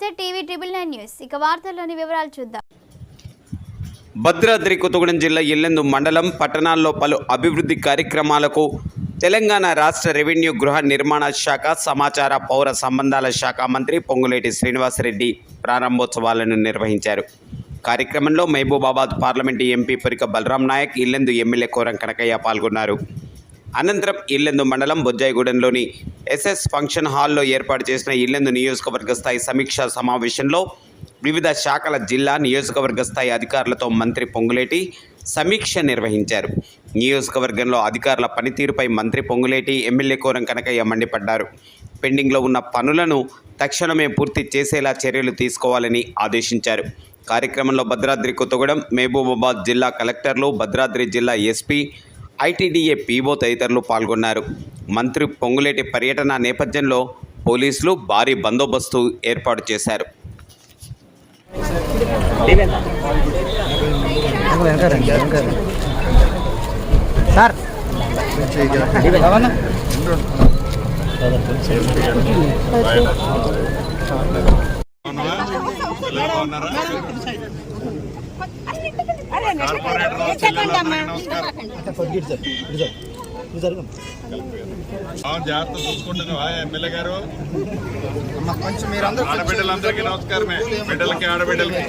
నమస్తే TV triple 9 news ఇక వార్తల్లోని వివరాలు చూద్దాం. భద్రాద్రి కొత్తగూడెం జిల్లా ఇల్లెందు మండలం పట్టణాల్లో పలు అభివృద్ధి కార్యక్రమాలకు తెలంగాణ రాష్ట్ర రెవెన్యూ గృహ నిర్మాణ శాఖ సమాచార పౌర సంబంధాల శాఖ మంత్రి పొంగులేటి శ్రీనివాసరెడ్డి ప్రారంభోత్సవాలను నిర్వహించారు. కార్యక్రమంలో Mahabubabad parliament MP Purika Balaram Naik, Yellandu MLA Koram Kanakaiah పాల్గొన్నారు. అనంతరం ఇల్లెందు మండలం బొజ్జాయిగూడెంలోని ఎస్ఎస్ ఫంక్షన్ హాల్లో ఏర్పాటు చేసిన ఇల్లెందు నియోజకవర్గ స్థాయి సమీక్షా సమావేశంలో వివిధ శాఖల జిల్లా నియోజకవర్గ స్థాయి అధికారులతో మంత్రి పొంగులేటి సమీక్ష నిర్వహించారు. నియోజకవర్గంలో అధికారుల పనితీరుపై మంత్రి పొంగులేటి, ఎమ్మెల్యే కోరం కనకయ్య మండిపడ్డారు. పెండింగ్లో ఉన్న పనులను తక్షణమే పూర్తి చేసేలా చర్యలు తీసుకోవాలని ఆదేశించారు. కార్యక్రమంలో భద్రాద్రి కొత్తగూడెం, మహబూబాబాద్ జిల్లా కలెక్టర్లు, భద్రాద్రి జిల్లా ఎస్పీ, ఐటీడీఏ పీఓ తదితరులు పాల్గొన్నారు. మంత్రి పొంగులేటి పర్యటన నేపథ్యంలో పోలీసులు భారీ బందోబస్తు ఏర్పాటు చేశారు. జాగ్రత్త చూసుకుంటున్నావా ఎమ్మెల్యే గారు? ఆడబిడ్డలందరికీ నమస్కారమే. బిడ్డలకి ఆడబిడ్డలకి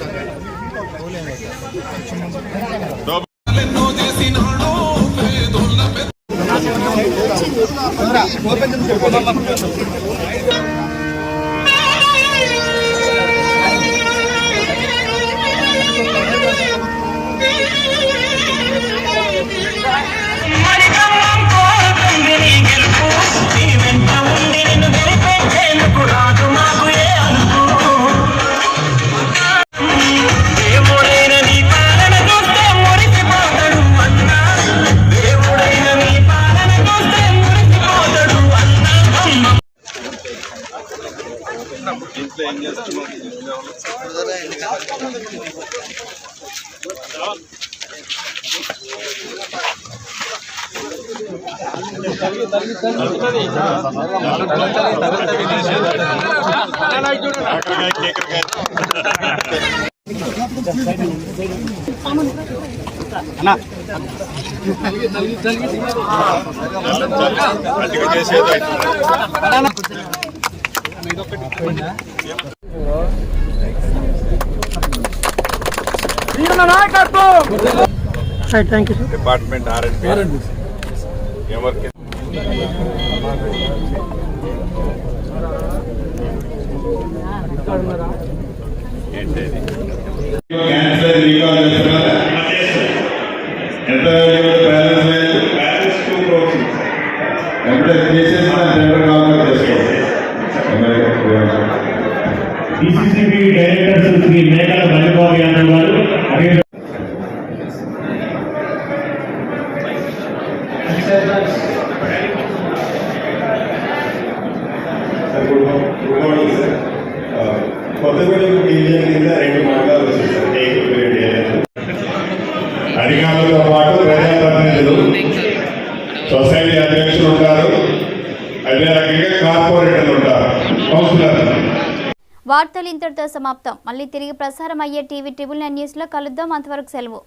ఇంట్లో ఏం చేస్తున్నావు? డిపార్ట్మెంట్ ఎవరికి బీసీసీబీ డైరెక్టర్ శ్రీ మేకల మల్లిబాబు యాదవ్ గారు కొత్తగూడెం డివిజన్ కింద 2 మండలాలు వచ్చేసారు. అధికారులతో పాటు ప్రజాప్రతినిధులు, సొసైటీ అధ్యక్షులు ఉంటారు, అదే రకంగా కార్పొరేటర్లు ఉంటారు, కౌన్సిలర్లు. వార్తలు ఇంతటితో సమాప్తం. మళ్ళీ తిరిగి ప్రసారం అయ్యే టీవీ ట్రిబుల్ 9 న్యూస్లో కలుద్దాం. అంతవరకు సెలవు.